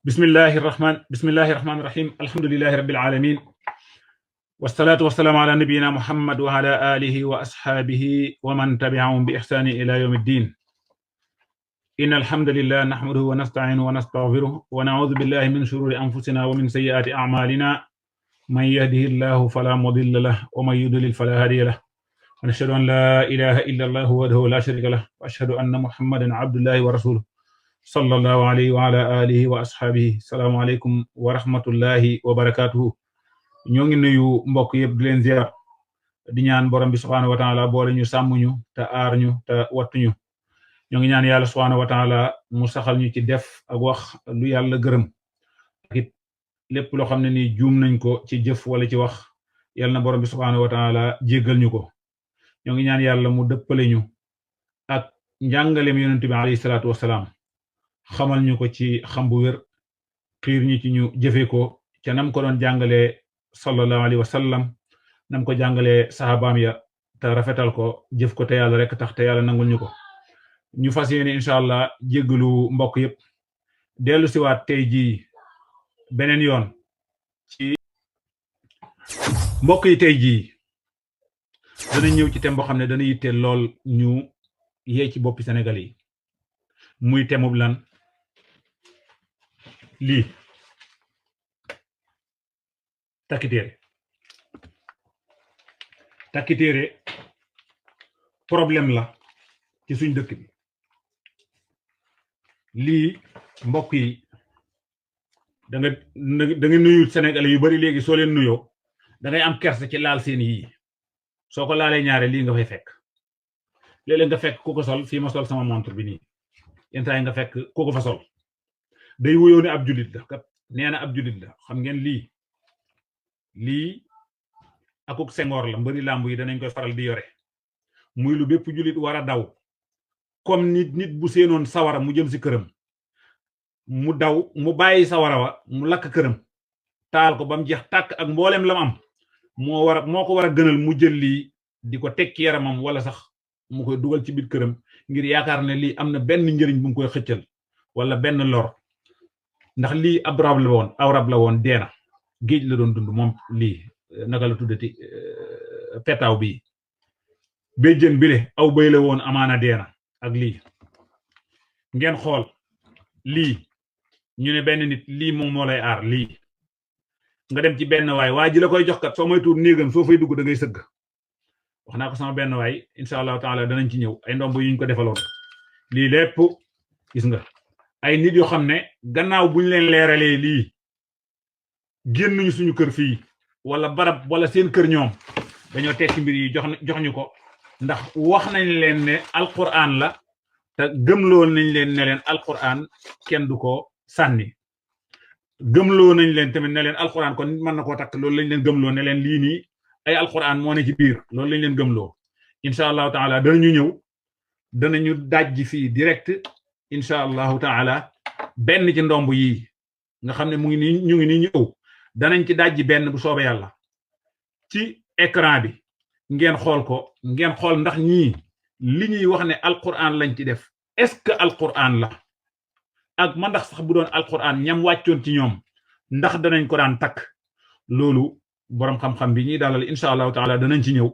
بسم الله الرحمن الرحيم الحمد لله رب العالمين والصلاة والسلام على نبينا محمد وعلى آله وأصحابه ومن تبعهم بإحسان إلى يوم الدين. إن الحمد لله نحمده ونستعينه ونستغفره ونعوذ بالله من شرور أنفسنا ومن سيئات أعمالنا من يهده الله فلا مضل له ومن يضلل فلا هادي له ونشهد أن لا إله إلا الله وحده لا شريك له وأشهد أن محمدا عبد الله ورسوله صلى الله عليه وعلى آله وأصحابه. السلام عليكم ورحمة الله وبركاته. ñoo ngi nuyu mbokk yëpp di leen ziar di ñaan borom bi subhanahu wa ta'ala boole ñu sàmm ñu te aar ñu te wattu ñu. ñoo ngi ñaan yàlla subhanahu wa ta'ala mu saxal ñu ci def ak wax lu yàlla gërëm ak it lépp loo xam ne ni juum nañ ko ci jëf wala ci wax yàlla na borom bi subhanahu wa ta'ala jéggal ñu ko. ñoo ngi ñaan yàlla mu dëppale ñu ak njàngaleem yonent bi alayhi salaatu wasalaam xamal ñu ko ci xam bu wér xiir ñu ci ñu jëfe ko ca nam ko doon jàngalee sallallahu alayhi wa sallam nam ko jàngalee sahabaam ya te rafetal ko jëf ko te yàlla rek tax te yàlla nangul ñu ko. ñu fas yéene incha allah jéggalu mbokk yëpp dellu siwaat tey jii beneen yoon ci mbokk yi. tey jii dana ñëw ci thème boo xam ne dana yitteel lool ñu yee ci boppi Sénégal yi muy thème bu lan lii takki téere problème la ci suñ dëkk bi. lii mbokk yi da nga nuyu Sénégalais yu bari léegi soo leen nuyoo da ngay am kersa ci laal seen yii soo ko laalee ñaare lii nga fay fekk. léeg-léeg nga fekk ku ko sol fii ma sol sama montre bi nii yenn saa yi nga fekk ku ko fa sol day wuyoo ne ab jullit la kat nee na ab jullit la. xam ngeen lii akuk sengoor la mbëri làmb yi danañ koy faral di yore muy lu bépp jullit war a daw comme nit bu seenoon sawara mu jëm si këram mu daw mu bàyyi sawara wa mu lakk këram taal ko ba mu jeex tàkk ak mboolem la mu am moo ko war a gënal mu jël lii di ko tekki yaramam wala sax mu koy dugal ci biir këram ngir yaakaar ne lii am na benn njëriñ bu mu koy xëccal wala benn lor. ndax lii ab rab la woon deena géej la doon dund moom lii naka la tuddati petaaw bii béjjën bile aw bay la woon amaana deena ak lii ngeen xool lii ñu ne benn nit lii moom moo lay aar. lii nga dem ci benn waay waa ji la koy jox kat soo moy tuur néegam soo fay dugg da ngay sëgg. wax naa ko sama benn waay insha allahu taala danañ ci ñëw ay ndomb yuñ ko defaloon. lii lépp gis nga ay nit yoo xam ne gannaaw buñ leen leeralee lii génnuñu suñu kër fii wala barab wala seen kër ñoom dañoo tekki mbir yi jox ñu ko ndax wax nañ leen ne alquran la te gëmloo nañ leen ne leen alquran kenn du ko sànni. gëmloo nañ leen tamit ne leen alquran kon mën na koo takk. loolu lañ leen gëmloo ne leen lii nii ay alquran moo ne ci biir. loolu lañ leen gëmloo. incha allahu taala danañu ñëw danañu dajji fii direct incha allahu taala benn ci ndomb yii nga xam ne mu ngi nii ñu ngi nii ñëw danañ ci dajji benn bu soobee yàlla ci écran bi ngeen xool ko ngeen xool ndax ñii li ñuy wax ne alquran lañ ci def est-ce que alquran la ak man ndax sax bu doon alquran ñam wàccoon ci ñoom ndax danañ ko daan takk. loolu boroom xam-xam bi ñuy dalal incha allahu taala danañ ci ñëw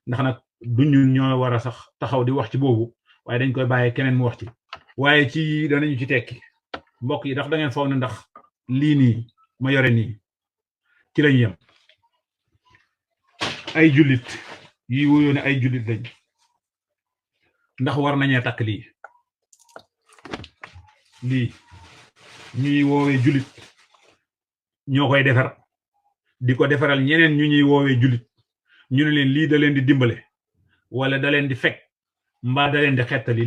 ndax nag duñu ñoo war a sax taxaw di wax ci boobu waaye dañ koy bàyyee keneen mu wax ci. waaye ci danañu ci tekki mbokk yi ndax da ngeen foog ne ndax lii nii ma yore nii ci lañ yem. ay jullit yi wuyoo ne ay jullit lañ ndax war nañee takk lii ñuy woowee jullit ñoo koy defar di ko defaral ñeneen ñu ñuy woowee jullit ñu ne leen lii da leen di dimbale wala da leen di fekk mbaa da leen di xettali.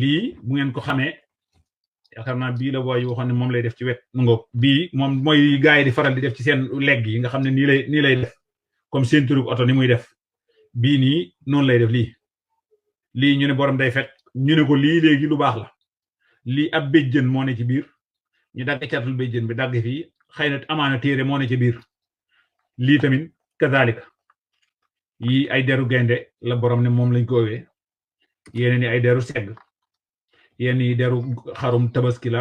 lii bu ngeen ko xamee yaakaar naa bii la booy waxoon ne moom lay def ci wet ngoog bii moom mooy gars yi di faral di def ci seen legg yi nga xam ne nii lay def comme seen turug oto ni muy def. bii nii noonu lay def. lii ñu ne borom day fekk ñu ne ko lii léegi lu baax la. lii ab béjjën moo ne ci biir ñu dagg catul béjjën bi dagg fii xëy na amaana téere moo ne ci biir. lii tamit kazalika yii ay deru gaynde la borom ne moom lañ ko owee yeneen ni ay deru segg yenn yi deru xarum tabaski la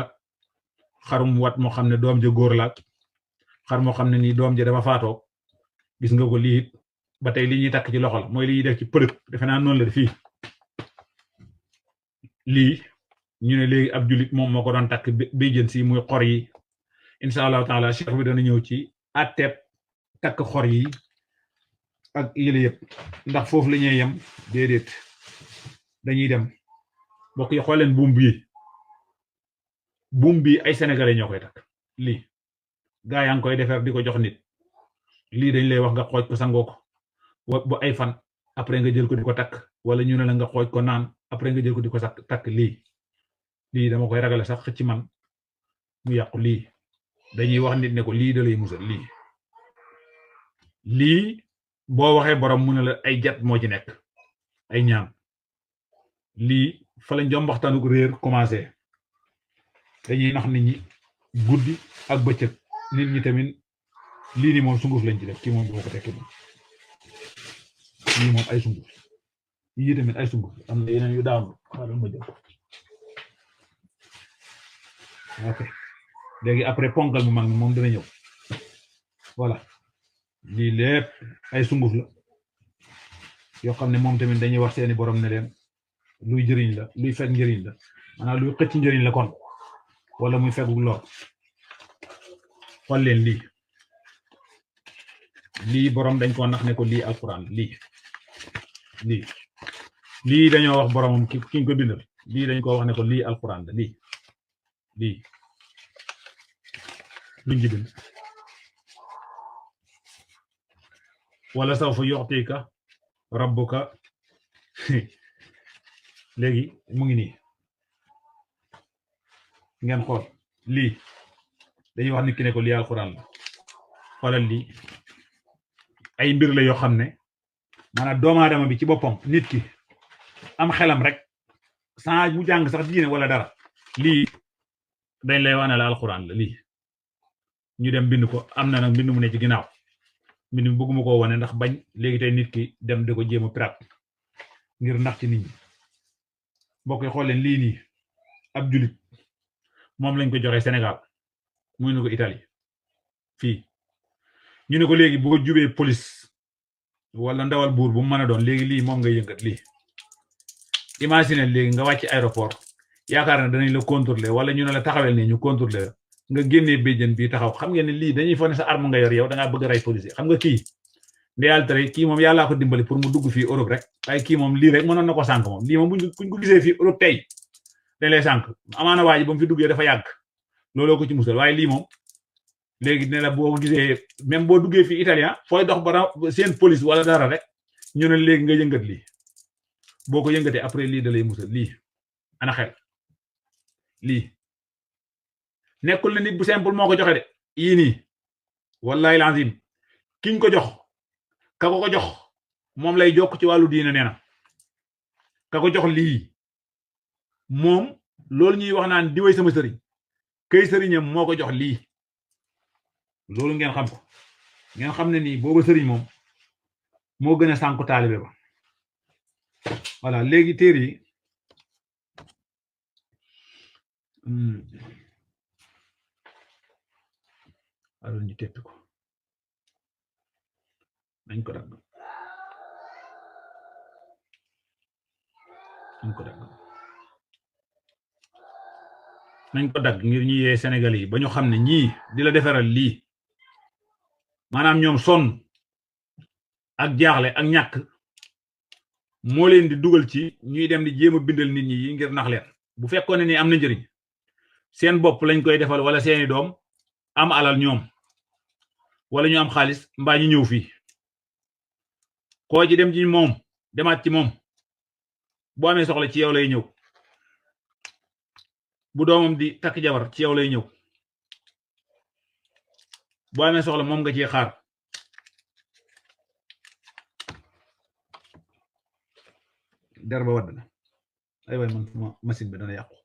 xarum wat moo xam ne doom ja góor la xar moo xam ne nii doom ja dafa faatoo gis nga ko lii ba tey li ñuy takk ci loxo la mooy li ñuy def ci përëg defe naa noonu la fii lii ñu ne léegi ab julit moom moo ko doon takk béjjën si muy xor yi incha allahu taala cheikh bi dana ñëw ci atteeb takk xor yi ak yële yëpp ndax foofu la ñuy yem déedéet dañuy dem mbokk yi xool leen buum bi ay sénégalais ñoo koy takk lii gaa yaa ngi koy defar di ko jox nit lii dañ lay wax nga xooj ko sangoo ko ba ay fan après nga jël ko di ko takk wala ñu ne la nga xooj ko naan après nga jël ko di ko takk lii dama koy ragale sax ci man mu yàqu lii dañuy wax nit ne ko lii da lay musal lii boo waxee borom mu ne la ay jat moo ci nekk ay ñaan lii fa la njombaxtanuk réer commencé dañuy nax nit ñi guddi ak bëccëg nit ñi tamit lii ni moom sunguf lañ ci def kii moom du ko tekki moom lii moom ay sunguf yii tamit ay sunguf am na yeneen yu daanu xaaral ma jël ok léegi après ponkal mu mag moom dina ñëw voilà lii lépp ay sunguf la yoo xam ne moom tamit dañuy wax seeni borom ne leen luy jëriñ la luy fekk njëriñ la maanaam luy xëcc njëriñ la kon wala muy fekk lor xool leen lii borom dañ ko nax ne ko lii alquran lii dañoo wax boromam ki ñu ko bindal lii dañ ko wax ne ko lii alquran la lii luñ ci bind wala sawfa yu'tika rabbuka léegi mu ngi nii ngeen xool lii dañuy wax nit ki ne ko lii alquran la xoolal lii ay mbir la yoo xam ne maanaam doomu aadama bi ci boppam nit ki am xelam rek sans mu jàng sax diine wala dara lii dañ lay wax ne la alquran la lii ñu dem bind ko am na nag mbind mu ne ci ginnaaw mbind mi bëgguma koo wane ndax bañ léegi tey nit ki dem di ko jéem a pirate ngir ndax ci nit ñi mbokk yi xool leen lii nii ab julit moom lañ ko joxe Sénégal muy na ko Italie fii ñu ne ko léegi boo jubee police wala ndawal buur bu mu mën a doon léegi lii moom ngay yëngat lii imagine léegi nga wàcc aéroport yaakaar na danañ la contrôler wala ñu ne la taxawel ne ñu contrôler nga génnee béjjën bi taxaw xam ngeen ne lii dañuy foog ne sa arme nga yor yow da ngaa bëgg a rey police xam nga kii ndeyal tere kii moom yàllaa ko dimbali pour mu dugg fii Europe rek waaye kii moom lii rek mënoon na ko sànk moom lii moom buñ ko gisee fii Europe tey dañ lay sànk amaana waa ji ba mu fi duggee dafa yàgg looloo ko ci musal waaye lii moom léegi ne la boo gisee même boo duggee fii italien fooy dox bara seen police wala dara rek ñu ne léegi nga yëngat lii boo ko yëngatee après lii da lay musal lii ana xel lii nekkul ne nit bu simple moo ko joxe de yii nii wallahi lazim kiñ ko jox ka ko jox moom lay jokk ci wàllu diine nee na ka ko jox lii moom loolu ñuy wax naan di way sama sëriñ kay sëriñam moo ko jox lii loolu ngeen xam ko ngeen xam ne nii booba sëriñ moom moo gën a sànku taalibe ba voilà léegi téere yi alors ñu teppi ko nañ ko dagg nañ ko dagg ngir ñu yee Sénégal yi ba ñu xam ne ñii di la defaral lii maanaam ñoom sonn ak jaaxle ak ñàkk moo leen di dugal ci ñuy dem di jéem a bindal nit ñi yi ngir nax leen bu fekkoon ne ni am na njëriñ seen bopp lañ koy defal wala seeni doom am alal ñoom wala ñu am xaalis mbaa ñu ñëw fii koo ci dem ci moom demaat ci moom boo amee soxla ci yow lay ñëw bu doomam di takk jabar ci yow lay ñëw boo amee soxla moom nga ci xaar der ba wadd na ay waay man machine bi dana yàqu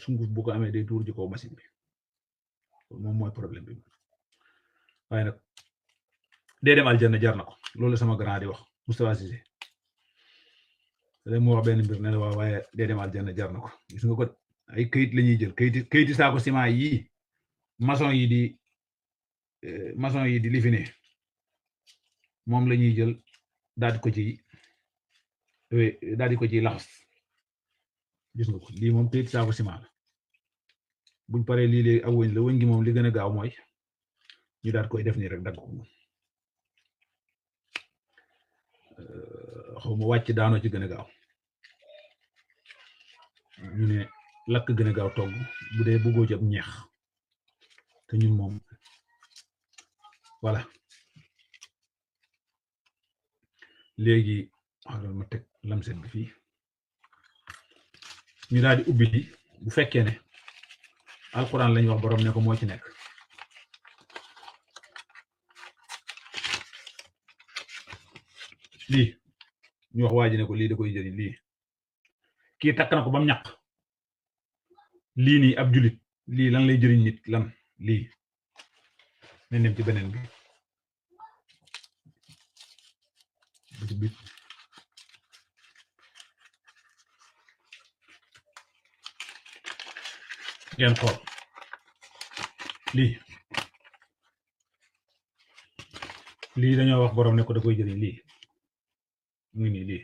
sunguf bu ko amee day tuur ci kaw machine bi moom mooy problème bi waaye nag dee dem aljanna jar na ko loolu sama grand di wax Moustapha Cissé léegi mu wax benn mbir ne la waaye dee dem aljanna jar na ko gis nga ko ay këyit la ñuy jël këyiti saako ciment yi maçon yi di lifine moom la ñuy jël daal di ko ci laxas gis nga ko lii moom këyiti saako ciment la buñ paree lii léegi ak wëñ la wëñ gi moom li gën a gaaw mooy ñu daal koy def nii rek dagg ko xaw ma wàcc daanoo ci gën a gaaw ñu ne lakk gën a gaaw togg bu dee bëggoo ci ab ñeex te ñun moom voilà léegi xaaral ma teg lamset bi fii ñu daal di ubbi li bu fekkee ne alxuraan lañu wax borom ne ko moo ci nekk lii ñu wax waa ji ne ko lii da koy jëriñ lii kii takk na ko ba mu ñaq lii nii ab julit lii lan lay jëriñ nit lan lii nañ dem ci beneen bi ci bit ngeen xool lii dañoo wax borom ne ko da koy jëriñ lii mu ngi nii lii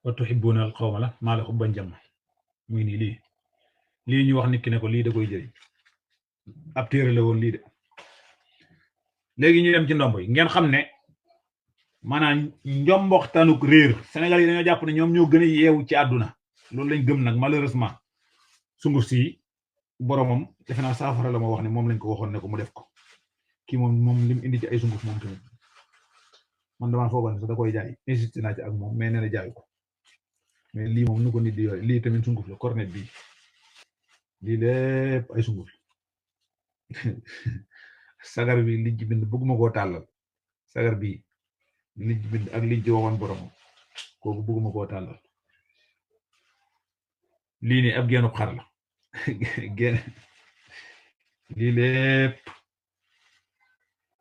wa tuhibbuna al qawma la maa la xubban jàmm mu ngi nii lii ñu wax nit ki ne ko lii da koy jëriñ ab téere la woon lii de léegi ñu dem ci ndombo yi ngeen xam ne maanaam njomboxtanuk réer Sénégal yi dañoo jàpp ne ñoom ñoo gën a yeewu ci àdduna loolu lañ gëm nag malheureusement sunguf si boromam defe naa saafara la ma wax ne moom lañ ko waxoon ne ko mu def ko kii moom lim indi ci ay sunguf moom tamit man damaa foogoon sax da koy jaay insisté naa ci ak moom mais nee na jaay ko mais lii moom nu ko nit di yore lii tamit sunguf la cornet bi lii lépp ay sunguf sagar bi li ci bind bëgguma koo tàllal sagar bi li ci bind ak li ci waxoon boromam kooku bëgguma koo tàllal lii nii ab geenu xar la geen lii lépp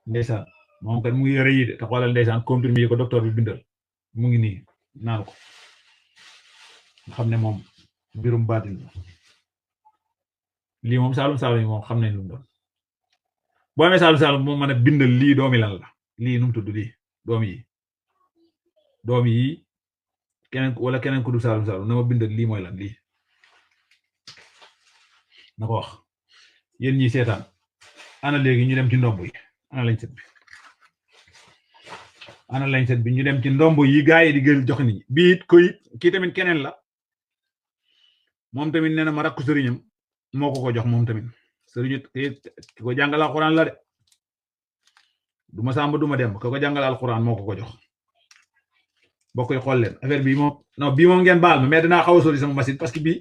ndeysaan moom kat mu ngi yore yi de te xoolal ndeysaan comprimé yi ko docteur bi bindal mu ngi nii naan ko nga xam ne moom mbirum baatin la lii moom saalum yi moom xam nañ lu mu doon boo amee saalum moom mën a bindal lii doomi lan la lii nu mu tudd lii doom yi keneen wala keneen ku du saalum na ma bindal lii mooy lan lii na ko wax yéen ñi seetaan ana léegi ñu dem ci ndomb yi ana lañ set bi ñu dem ci ndomb yi gaa yi di gël jox nit ñi bii koyit kii tamit keneen la moom tamit nee na ma rakku sëriñam moo ko jox moom tamit sëriñu ki ko jàngal alxuraan la de du ma sàmba du ma dem ko jàngal alxuraan moo ko jox boo koy xool leen affaire bi moom non bii moom ngeen baal ma mais dinaa xaw a sori sama machine parce que bii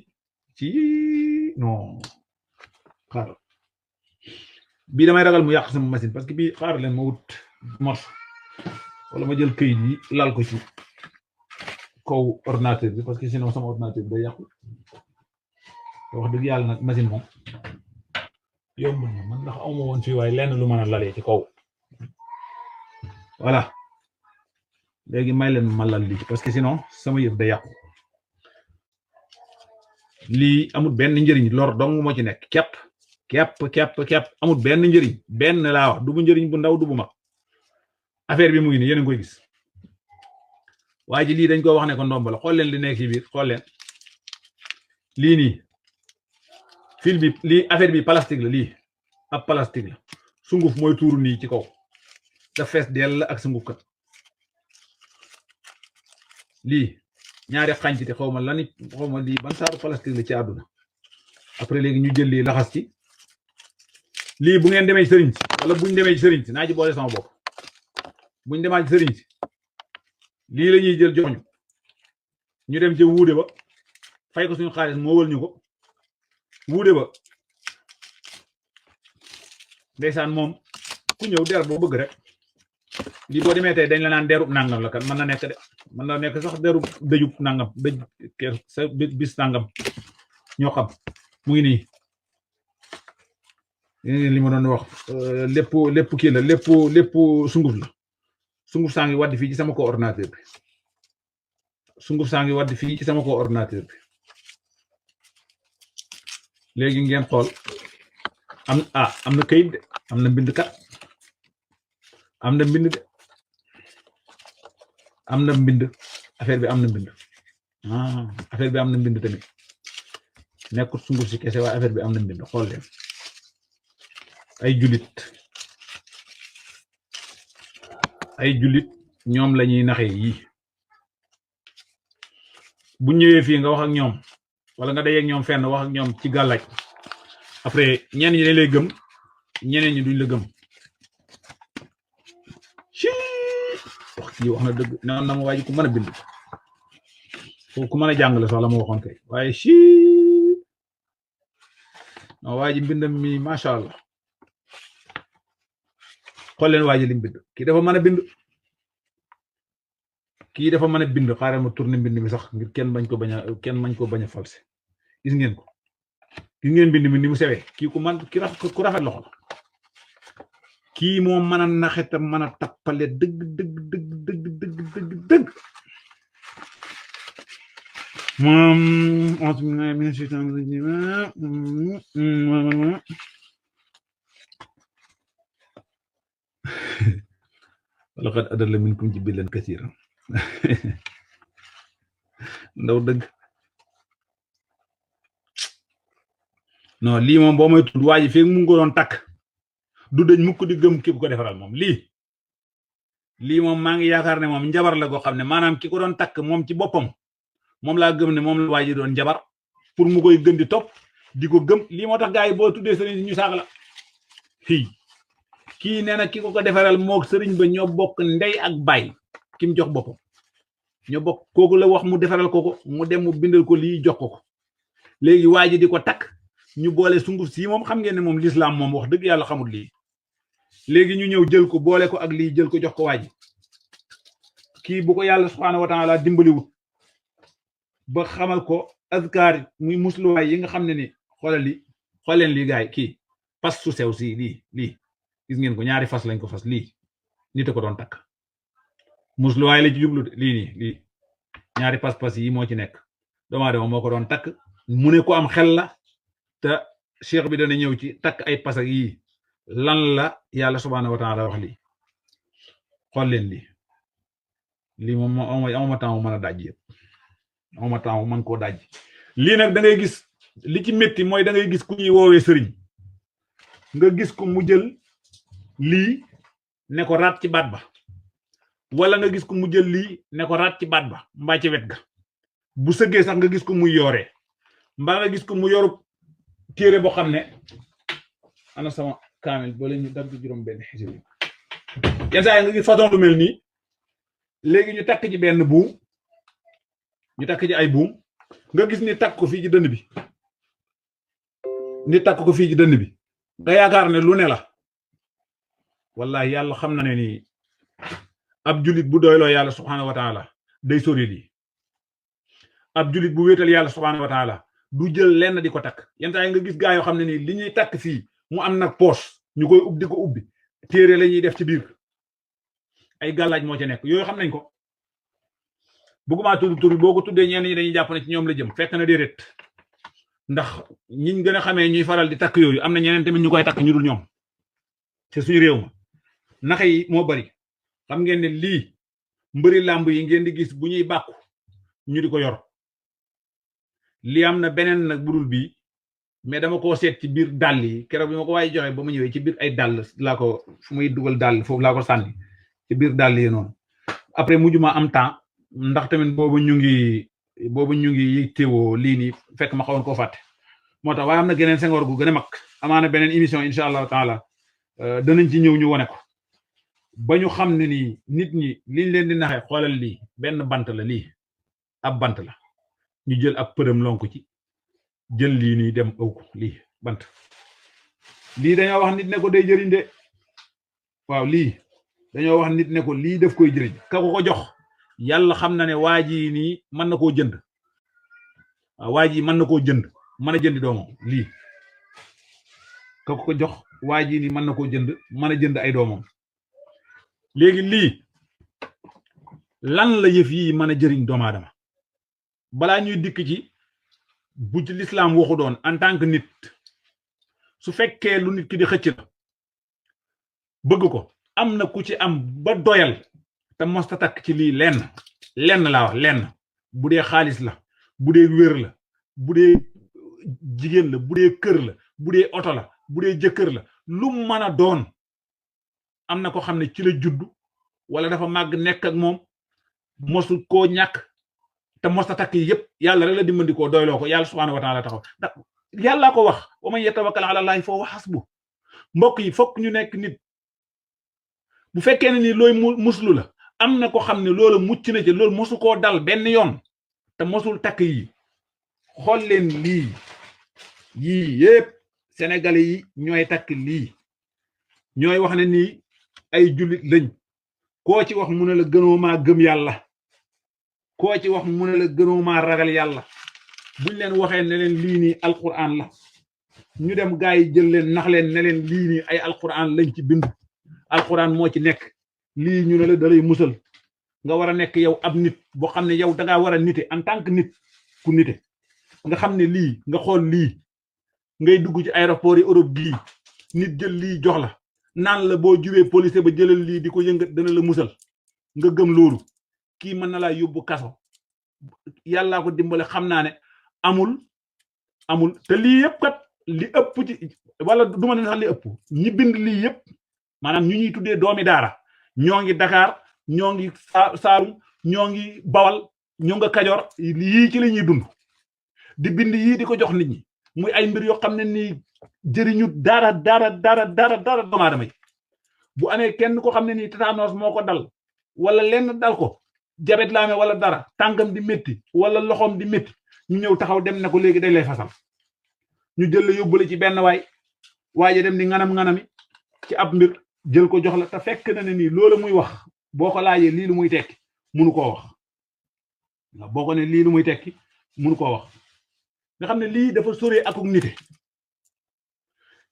ci non xaaral bii damay ragal mu yàq sama machine parce que bii xaar leen ma wut mos wala ma jël këyit yi lal ko ci kaw ordinateur bi parce que sinon sama ordinateur bi day yàqu wax dëgg yàlla nag machine moom yomb na man ndax amu woon fii waaye lenn lu mën a lalee ci kaw voilà léegi may leen ma lal lii parce que sinon sama yëf day yàqu lii amul benn njëriñ lor dong moo ci nekk képp amul benn njëriñ benn laa wax du bu njëriñ bu ndaw du bu mag affaire bi mu ngi nii yéen a ngi koy gis waaye ji lii dañ ko wax ne ko ndomb la xool leen li nekk ci biir xool leen lii nii fil bi lii affaire bi plastique la lii ab plastique la sunguf mooy tuuru nii ci kaw da fees dell ak sunguf kat lii ñaari xàncite xaw ma lani xaw ma lii ban saaru plastique la ci àdduna après léegi ñu jël lii laxas ci lii bu ngeen demee ci sëriñ si wala buñ demee ci sëriñ si naa ci boole sama bopp buñ demaa ci sëriñ si lii la ñuy jël jox ñu dem ci wuude ba fay ko suñu xaalis moo wël ñu ko wuude ba ndeysaan moom ku ñëw der boo bëgg rek lii boo demee tey dañ la naan derub nangam la kat mën na nekk de mën na nekk sax derub dëjub nangam dëj sa bis nangam ñoo xam mu ngi nii li ma doon wax lépp kii la lépp sunguf la sunguf saa ngi wadd fii ci sama ko ordinateur bi sunguf saa ngi wadd fii ci sama ko ordinateur bi léegi ngeen xool am na kayit de am na mbind kat am na mbind de am na mbind affaire bi am na mbind affaire bi am na mbind tamit nekkul sungur si kese waaye affaire bi am na mbind xool leen ay jullit ñoom la ñuy naxee yi bu ñëwee fii nga wax ak ñoom wala nga dajeeg ñoom fenn wax ak ñoom ci gàllaaj après ñenn ñi dañ lay gëm ñeneen ñi duñ la gëm wax kii wax na dëgg naan na ma waaji ku mën a bind foofu ku mën a jàng la sax la ma waxoon kay waaye non waaji mbindam mi macha allah xool leen waaji lim bind kii dafa mën a bind xaaral ma tourné mbind mi sax ngir kenn bañ ko bañ a false gis ngeen ko gis ngeen mbind mi ni mu sewee kii ku rafet loxo la kii moom mën a naxe te mën a tappale dëgg moom laqad adalla minkum jibilan kasiran ndaw dëgg non lii moom boo may tudd waa ji feeg mu ngi ko doon takk du dañ mukk di gëm ki ko defaral moom lii moom maa ngi yaakaar ne moom njabar la goo xam ne maanaam ki ko doon takk moom ci boppam moom laa gëm ne moom la waa ji doon njabar pour mu koy gën di topp di ko gëm lii moo tax gars yi boo tuddee sëriñ ñu saaga la kii nee na ki ko defaral moog sëriñ ba ñoo bokk ndey ak baay ki mu jox boppam ñoo bokk kooku la wax mu defaral ko mu dem mu bindal ko lii jox ko léegi waa ji di ko takk ñu boole sunguf si moom xam ngeen ne moom l'islam moom wax dëgg yàlla xamul lii léegi ñu ñëw jël ko boole ko ak lii jël ko jox ko waa ji kii bu ko yàlla subhaanahu wa taala dimbaliwut ba xamal ko azkaar muy musluwaay yi nga xam ne ni xooleen lii gaay kii fas su sew si lii gis ngeen ko ñaari fas lañ ko fas lii nit a ko doon takk musluwaay la ci jublu lii ñaari pas-pas yi moo ci nekk doomu aadama moo ko doon takk mu ne ko am xel la te cheikh bi dana ñëw ci takk ay pasak yii lan la yàlla subhaanahu wa taala wax lii xool leen lii moom amuma temps mu mën a daj yëpp amuma temps mu mën koo daj lii nag da ngay gis li ci métti mooy da ngay gis ku ñuy woowee sëriñ nga gis ko mu jël lii ne ko raat ci baat ba wala nga gis ko mu jël lii ne ko raat ci baat ba mbaa ci wet ga bu sëggee sax nga gis ko muy yooree mbaa nga gis ko mu yoru téere boo xam ne ana sama kaamil boo leen ñu dagg juróom benn xisib yenn saa yi nga gis façon lu mel nii léegi ñu takk ci benn buum ñu takk ci ay buum nga gis ni takk ko fii ci dënn bi nga yaakaar ne lu ne la wallahi yàlla xam na ne ni ab julit bu doyloo yàlla subhaanahu wa taala day sori lii ab julit bu wéetal yàlla subhaanahu wa taala du jël lenn di ko takk yenn saa yi nga gis gaa yoo xam ne nii li ñuy takk fii mu am nag poche ñu koy ubbi di ko ubbi téere la ñuy def ci biir ay gàllaaj moo ci nekk yooyu xam nañ ko bëgguma tudd tur boo ko tuddee ñenn ñi dañuy jàpp ne ci ñoom la jëm fekk na déedéet ndax ñiñ gën a xamee ñuy faral di takk yooyu am na ñeneen tamit ñu koy takk ñu dul ñoom te suñu réew ma naxa yi moo bari xam ngeen ne lii mbëri làmb yi ngeen di gis bu ñuy bàkku ñu di ko yor lii am na beneen nag budul bii mais dama koo seet ci biir dàll yi keroog bi ma ko waaye joxe ba mu ñëwee ci biir ay dàll laa ko fu muy dugal dàll foofu laa ko sànni ci biir dàll yi noonu après mujjuma am temps ndax tamit boobu ñu ngi yittewoo lii nii fekk ma xawoon koo fàtte moo tax waaye am na geneen sengoor gu gën a mag amaana beneen émission incha allahu taala danañ ci ñëw ñu wone ko ba ñu xam ne nii nit ñi liñ leen di naxee xoolal lii benn bant la lii ab bant la ñu jël ab përëm lonku ci jël lii nii dem ëw ko lii bant lii dañoo wax nit ne ko day jëriñ de waaw lii dañoo wax nit ne ko lii daf koy jëriñ ka ko jox yàlla xam na ne waa ji nii mën na koo jënd waaw waa ji mën na koo jënd mën a jëndi doomam lii ka ko jox waa ji nii mën na koo jënd mën a jënd ay doomam léegi lii lan la yëf yi mën a jëriñ doomu aadama balaa ñuy dikk ci bu ci l'islam waxu doon en tant que nit su fekkee lu nit ki di xëcc la bëgg ko am na ku ci am ba doyal te mosta takk ci lii lenn laa wax lenn bu dee xaalis la bu dee wér la bu dee jigéen la bu dee kër la bu dee oto la bu dee jëkkër la lu mën a doon am na ko xam ne ci la judd wala dafa màgg nekk ak moom mosul koo ñàkk te mosta takk yi yëpp yàlla rek la dimbandikoo doyloo ko yàlla subhanahu wa taala taxaw ndax yàllaa ko wax wa man yatawakkal ala allahi fa huwa hasbu mbokk yi fokk ñu nekk nit bu fekkee ne ni looy muslu la am na ko xam ne loolu mucc na ci loolu mosu koo dal benn yoon te mosul takk yi xool leen lii yii yëpp sénégalais yi ñooy takk lii ñooy wax ne nii ay jullit lañ koo ci wax mu ne la gënoo maa gëm yàlla koo ci wax mu ne la gënoo maa ragal yàlla buñ leen waxee ne leen lii nii alquran la ñu dem gaa yi jël leen nax leen ne leen lii nii ay alquran lañ ci bind alquran moo ci nekk lii ñu ne la dalay musal nga war a nekk yow ab nit boo xam ne yow dangaa war a nite en tant que nit ku nite nga xam ne lii nga xool lii ngay dugg ci aéroport yi Europe gii nit jël lii jox la naan la boo jubee police ba jëlal lii di ko yëngat dana la musal nga gëm loolu kii mën na laa yóbbu kaso yàllaa ko dimbale xam naa ne amul te lii yëpp kat li ëpp ci wala du ma ne sax li ëpp ñi bind lii yëpp maanaam ñu ñuy tuddee doomi daara ñoo ngi Dakar ñoo ngi Saalum ñoo ngi Bawal ñoo nga Kajoor yii ci la ñuy dund di bind yii di ko jox nit ñi muy ay mbir yoo xam ne nii jëriñu dara doomu aadama yi bu amee kenn ko xam ne nii tétanos moo ko dal wala lenn dal ko jabet la amee wala dara tànkam di métti wala loxoom di métti ñu ñëw taxaw dem na ko léegi day lay fasal ñu jël la yóbbule ci benn waaye dem di nganam-nganami ci ab mbir jël ko jox la te fekk na ne nii loolu muy wax boo ko laajee lii lu muy tekki munu koo wax boo ko ne lii lu muy tekki munu koo wax nga xam ne lii dafa sóree akuk nite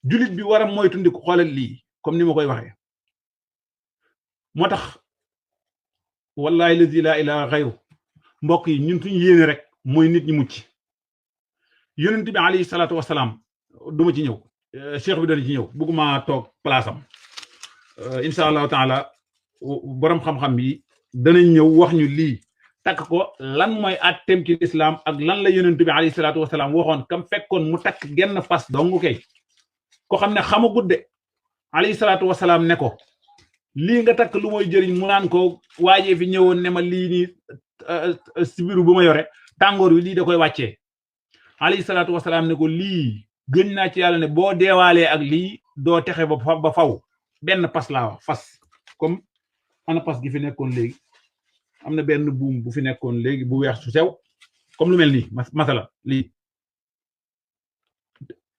julit bi war a moytundiku xoolal lii comme ni ma koy waxee moo tax wallahi lazi la ilaha xayru mbokk yi ñun suñu yéene rek mooy nit ñi mucc yonent bi alayhi salaatu wasalaam duma ci ñëw cheikh bi dana ci ñëw bëgguma toog place am insha allahu taala borom xam-xam yi danañ ñëw wax ñu lii takk ko lan mooy atteem ci islam ak lan la yonent bi alayhi salaatu wasalaam waxoon kam fekkoon mu takk genn fas dong kay ko xam ne xamagut de alayhi salaatu wasalaam ne ko lii nga takk lu mooy jëriñ mu naan ko waajee fi ñëwoon ne ma lii nii sibiru bu ma yore tàngoor wi lii da koy wàccee alayhi salaatu wasalaam ne ko lii gën naa ci yàlla ne boo deewaalee ak lii doo texe ba faw benn pas laa wax fas comme ana pas gi fi nekkoon léegi am na benn buum bu fi nekkoon léegi bu weex su sew comme lu mel nii masala lii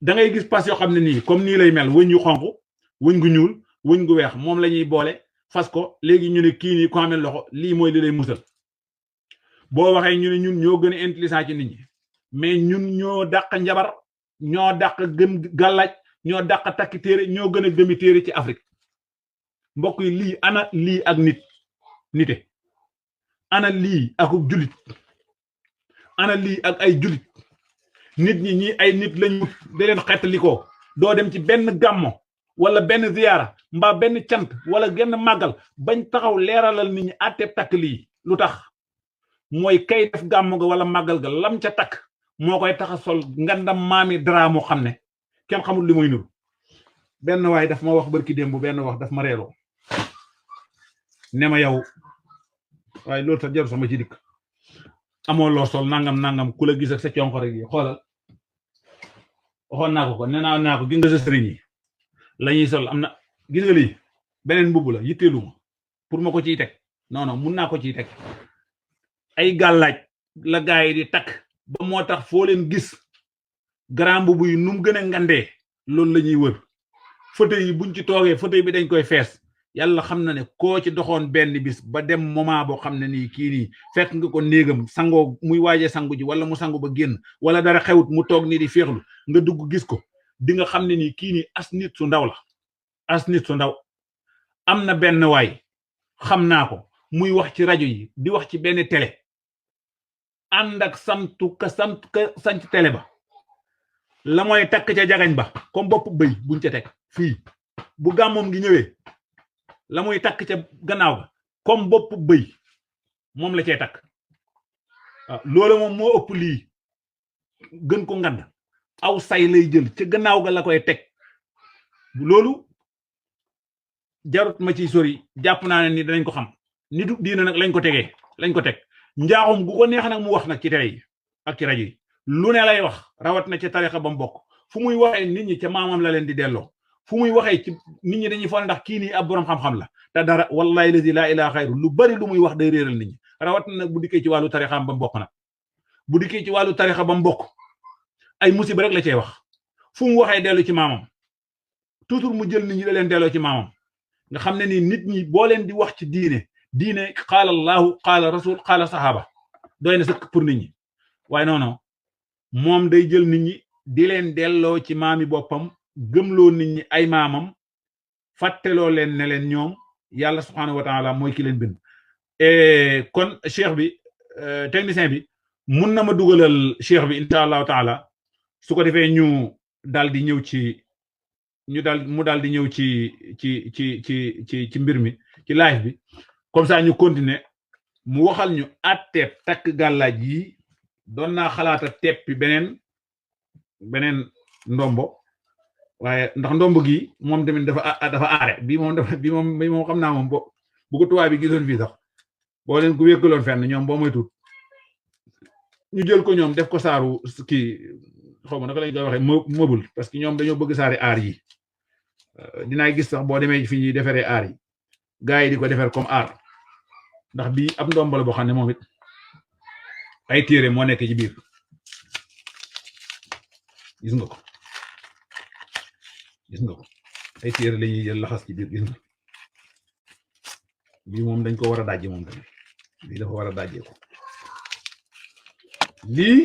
da ngay gis pas yoo xam ne nii comme nii lay mel wëñ yu xonq wëñ gu ñuul wëñ gu weex moom la ñuy boole fas ko léegi ñu ne kii nii ko amee loxo lii mooy li lay musal boo waxee ñu ne ñun ñoo gën a intelligent ci nit ñi mais ñun ñoo dàq njabar ñoo dàq gëm gàllaaj ñoo dàq takki téere ñoo gën a gëmi téere ci Afrique mbokk yi lii ana lii ak nite ana lii ak julit ana lii ak ay julit nit ñi ay nit lañu da leen xettalikoo doo dem ci benn gàmmo wala benn ziyaara mbaa benn cant wala genn màggal bañ taxaw leeralal nit ñi àtteeb takk lii lu tax mooy kay def gàmmo ga wala màggal ga lam ca takk moo koy tax a sol ngandam maami dara moo xam ne kenn xamul li muy nuru benn waay daf ma wax barki démb benn wax daf ma reeloo ne ma yow waaye loolu sax jaru sama ci dikk amoo loo sol nangam ku la gis ak sa conko rek yi xoolal waxoon naa ko nee naa ko gis nga sa sëriñ yi la ñuy sol am na gis nga lii beneen mbubb la yitteelu ma pour ma ko ciy teg non mun naa ko ciy teg ay gàllaaj la gaay yi di takk ba moo tax foo leen gis grand mbubb yi nu mu gën a ngandee loolu la ñuy wër fauteuil yi buñ ci toogee fauteuil bi dañ koy fees yàlla xam na ne koo ci doxoon benn bis ba dem moment boo xam ne nii kii nii fekk nga ko néegam sangoo muy waajee sangu ji wala mu sangu ba génn wala dara xewut mu toog nii di féexlu nga dugg gis ko di nga xam ne nii kii nii as nit su ndaw la as nit su ndaw am na benn waay xam naa ko muy wax ci rajo yi di wax ci benn télé ànd ak santu ka sanc télé ba la mooy takk ca jagañ ba comme bopp bëy buñ ca teg fii bu gàmmoom ngi ñëwee la muy takk ca gannaaw ga comme bopp bëy moom la cee takk waaw loolu moom moo ëpp lii gën ko ngand aw say lay jël ca gannaaw ga la koy teg loolu jarut ma ciy sori jàpp naa ne ni danañ ko xam nitu diina nag lañ ko teg njaaxum gu ko neex nag mu wax nag ci télé yi ak ci rajo yi lu ne lay wax rawat na ci tarixa ba mu bokk fu muy waxee nit ñi ca maamam la leen di delloo fu muy waxee ci nit ñi dañuy foog ndax kii nii ab borom xam-xam la te dara wallahi lazi laa ilaaha xayru lu bari lu muy wax day réeral nit ñi rawat na nag bu dikkee ci wàllu tarixam ba mu bokk nag bu dikkee ci wàllu tarixa ba mu bokk ay musiba rek la cey wax fu mu waxee dellu ci maamam toujours mu jël nit ñi da leen delloo ci maamam nga xam ne ni nit ñi boo leen di wax ci diine qaala allahu qaala rasul qaala sahaba doy na sëkk pour nit ñi waaye non moom day jël nit ñi di leen delloo ci maami boppam gëmloo nit ñi ay maamam fàtteloo leen ne leen ñoom yàlla subhanahu wa taala mooy ki leen bind kon cheikh bi technicien bi mun na ma dugalal cheikh bi insha allahu taala su ko defee ñu daal di ñëw ci mu daal di ñëw ci mbir mi ci live bi comme ça ñu continuer mu waxal ñu atteeb takk gàllaaj yi doon naa xalaata teppi beneen ndombo waaye ndax ndombo gi moom tamit dafa aare bii moom xam naa moom bu ko tubaab bi gisoon fii sax boo leen ko wékkaloon fenn ñoom boo moy tuut ñu jël ko ñoom def ko saaru kii xaw ma naka lañ koy waxee meuble parce que ñoom dañoo bëgg saari aar yi dinaay gis sax boo demee fi ñuy defaree aar yi gars yi di ko defar comme aar ndax bii ab ndombo la boo xam ne moom it ay téere moo nekk ci biir gis nga ko ay téere la ñuy jël laxas ci biir gis nga bii moom dañ ko war a dajje moom tamit bii dafa war a dajje ko lii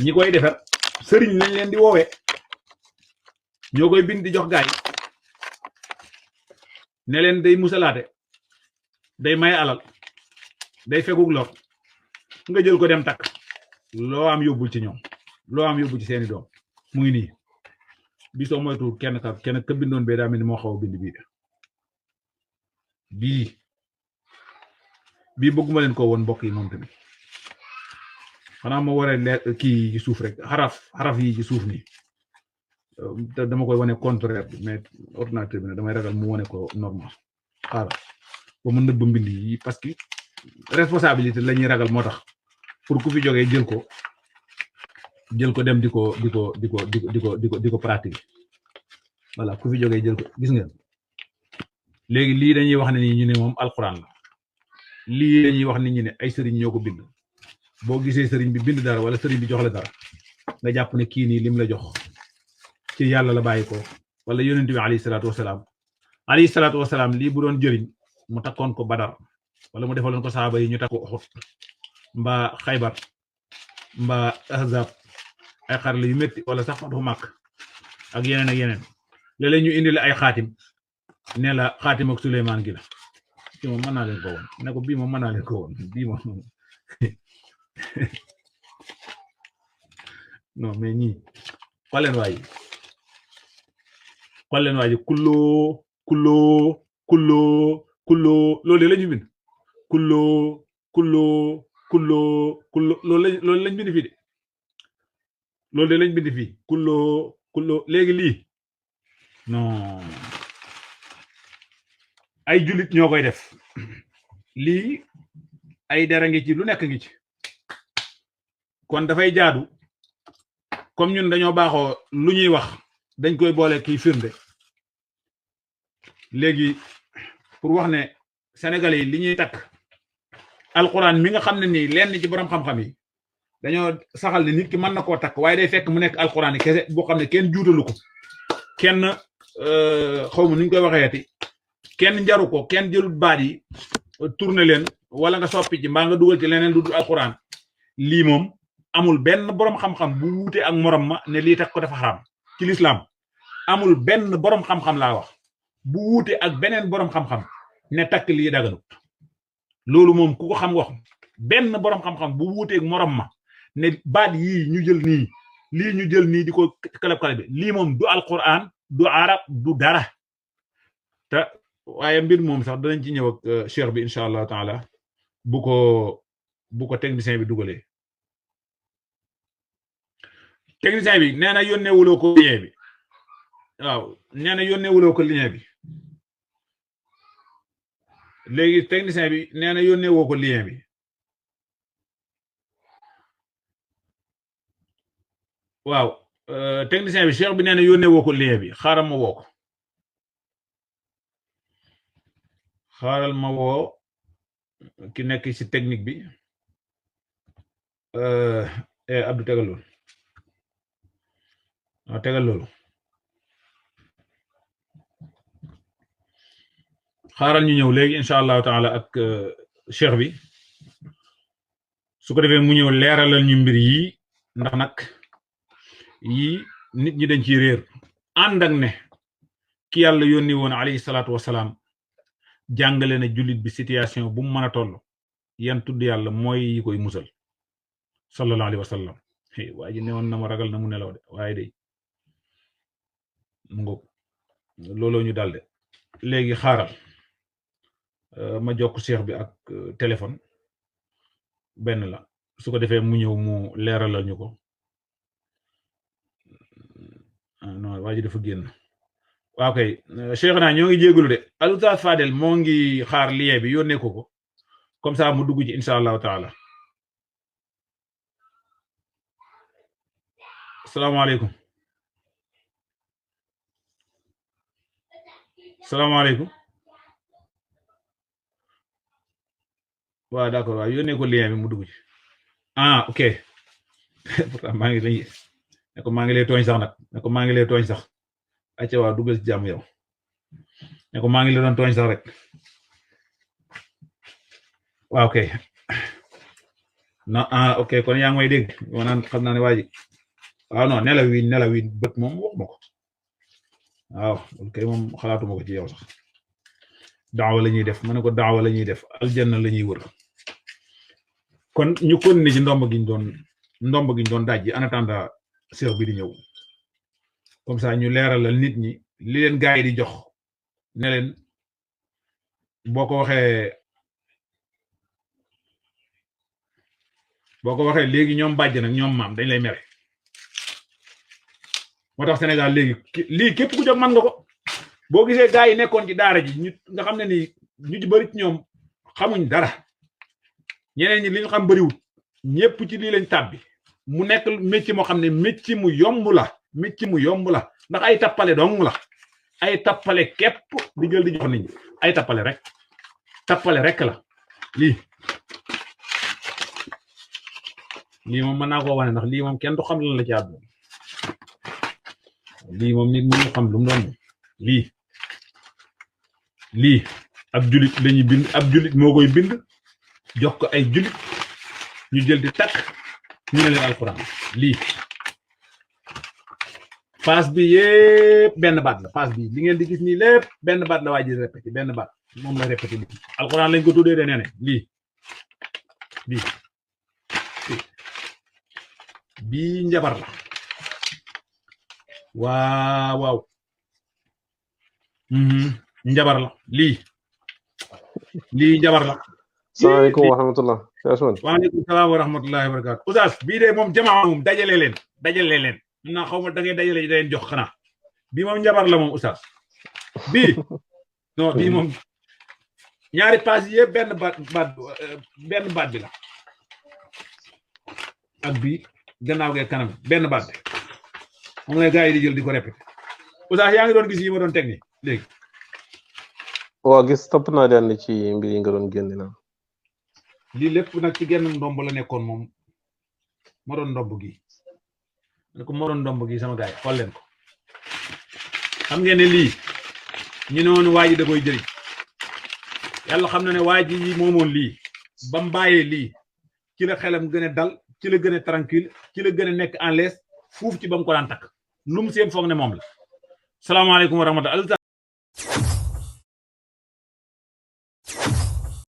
ñi koy defar sëriñ lañ leen di woowee ñoo koy bind di jox gaay ne leen day musalaate day may alal day fegug lor nga jël ko dem takk loo am yóbbul ci ñoom loo am yóbbul ci seeni doom mu ngi nii bi soo moytu kenn ka bindoon bee daa mel ni moo xaw a bind bii bëgguma leen ko woon mbokk yi moom tamit xanaa ma waree leer kii ci suuf rek xaraf yi ci suuf nii te dama koy wane contraire bi mais ordinateur bi ne damay ragal mu wane ko normal xaaral ba mu nëbb mbind yi parce que responsabilité la ñuy ragal moo tax pour ku fi jógee jël ko dem di ko pratiquer voilà ku fi jógee jël ko gis ngeen léegi lii dañuy wax ne ni ñu ne moom alquran la lii dañuy wax nit ñi ne ay sëriñ ñoo ko bind boo gisee sëriñ bi bind dara wala sëriñ bi jox la dara nga jàpp ne kii nii lim la jox ci yàlla la bàyyi ko wala yonent bi alayhi salaatu wasalaam lii bu doon jëriñ mu takkoon ko Badar wala mu defaloon ko saaba yi ñu takk ko Uhud mbaa Xaybar mbaa Ahzab ay xarala yu métti wala sax fatu Makk ak yeneen léeg-léeg ñu indi la ay xaatim ne la xaatim ak Suleymaan gi la bii moom mën naa leen ko woon ne ko bii moom mën naa leen ko woon bii moom non mais ñii xool leen waayi kulloo loolu la ñu bind kulloo loolu lañ bind fii de loolu de lañ bind fii kulloo léegi lii non ay jullit ñoo koy def lii ay dara ngi ci lu nekk ngi ci kon dafay jaadu comme ñun dañoo baaxoo lu ñuy wax dañ koy boole kii firnde léegi pour wax ne Sénégalais yi li ñuy takk alquran mi nga xam ne nii lenn ci borom xam-xam yi dañoo saxal ne nit ki mën na koo takk waaye day fekk mu nekk alquran yi kese boo xam ne kenn juutalu ko kenn xaw ma nu ñu koy waxeeti kenn njaru ko kenn jëlut baat yi tourné leen wala nga soppi ci mbaa nga dugal ci leneen lu dul alquran lii moom amul benn borom xam-xam bu wuute ak morom ma ne lii takk ko dafa xaraam ci l'islam amul benn borom xam-xam laa wax bu wuute ak beneen borom xam-xam ne takk lii daganut loolu moom ku ko xam wax benn borom xam-xam bu wuuteeg morom ma ne baat yii ñu jël nii lii ñu jël nii di ko kalab-kalab bi lii moom du alquran du arab du dara te waaye mbir moom sax danañ ci ñëw ak cheikh bi incha allah taala bu ko technicien bi dugalee technicien bi nee na yónnee wuloo ko lien bi waaw nee na yónnee wuloo ko lien bi léegi technicien bi nee na yónnee woo ko lien bi waaw technicien bi cheikh bi nee na yónnee woo ko lien bi xaaral ma woo ko xaaral ma woo ki nekk ci technique bi Abdou tegal loolu waaw tegal loolu xaaral ñu ñëw léegi incha allahu taala ak cheikh bi su ko defee mu ñëw leeralal ñu mbir yi ndax nag yii nit ñi dañ ci réer ànd ak ne ki yàlla yónni woon alayhi salaatu wasalaam jàngale na jullit bi situation bu mu mën a toll yan tudd yàlla mooy yi koy musal sallallahu alayhi wa sallam waa ji newoon na ma ragal na mu nelaw de waaye de mu ngoog looloo ñu dal de léegi xaaral ma jokk cheikh bi ak téléphone benn la su ko defee mu ñëw mu leeralal ñu ko non waa ji dafa génn waaw kay cheikh naa ñoo ngi jégalu de Oustaz Fadel moo ngi xaar lien bi yónnee ko comme ça mu dugg ci incha allahu taala salaamaaleykum salaamaaleykum waaw d'accord waaw yónnee ko lien bi mu dugg ci ok pourtant maa ngi lay ne ko maa ngi lay tooñ sax nag ne ko maa ngi lay tooñ sax acca waaw duggal ci jàmm yow ne ko maa ngi la doon tooñ sax rek waaw ok non ok kon yaa ngi may dégg ma naan xam naa ne waa ji waaw non nelaw wi bët moom wax ma ko waaw kay moom xalaatuma ko ci yow sax daawa la ñuy def ma ne ko daawa la ñuy def aljanna la ñuy wër kon ñu continuer ci ndomb gi ñu doon dajji en attendant cheikh bi di ñëw comme ça ñu leeralal nit ñi li leen gaay di jox ne leen boo ko waxee léegi ñoom bàjj nag ñoom maam dañ lay mere moo tax Sénégal léegi lii képp ku jóg mën nga ko boo gisee gaay yi nekkoon ci daara ji ñu nga xam ne ni ñu ci bëri ci ñoom xamuñ dara ñeneen ñi li ñu xam bëriwul ñëpp ci lii lañ tàbbi mu nekk métier moo xam ne métier mu yomb la ndax ay tappale dong la ay tappale képp di jël di jox nit ñi ay tappale rek la lii moom mën naa koo wane ndax lii moom kenn du xam lan la ci àdduna lii moom nit ñi xam lu mu doon lii ab julit lañuy bind ab julit moo koy bind jox ko ay julit ñu jël di takk ñu ne leen alquran lii paas bi yépp benn baat la paas bi li ngeen di gis nii lépp benn baat la waa ji répété benn baat moom la répété bi alquran lañ ko tuddee de nee ne lii bii njabar la waaw njabar la lii njabar la salaamaaleykum wa rahmatullah waaleykum salaam wa rahmatullahi wa barakatu Oustaz bii de moom jamaa moom dajale leen naa xaw ma da ngay dajale da leen jox xanaa bii moom njabar la moom Oustaz bii non bii moom ñaari paas yi yëpp benn baat bi la ak bii gannaaw gee kanam benn baat bi moom la gars yi di jël di ko répété Oustaz yaa ngi doon gis yi ma doon teg nii léegi waaw gis topp naa leen ci mbir yi nga doon génne na lii lépp nag ci genn ndomb la nekkoon moom ma doon ndomb gi ne ko moo doon ndomb gi sama gars yi xool leen ko xam ngeen ne lii ñu ne woon waa ji da koy jëriñ yàlla xam na ne waa ji moomoon lii ba mu bàyyee lii ci la xelam gën a dal ci la gën a tranquille ci la gën a nekk en l'aise fuuf ci ba mu ko daan takk lu mu seen foog ne moom la salaamaaleykum wa rahmatulah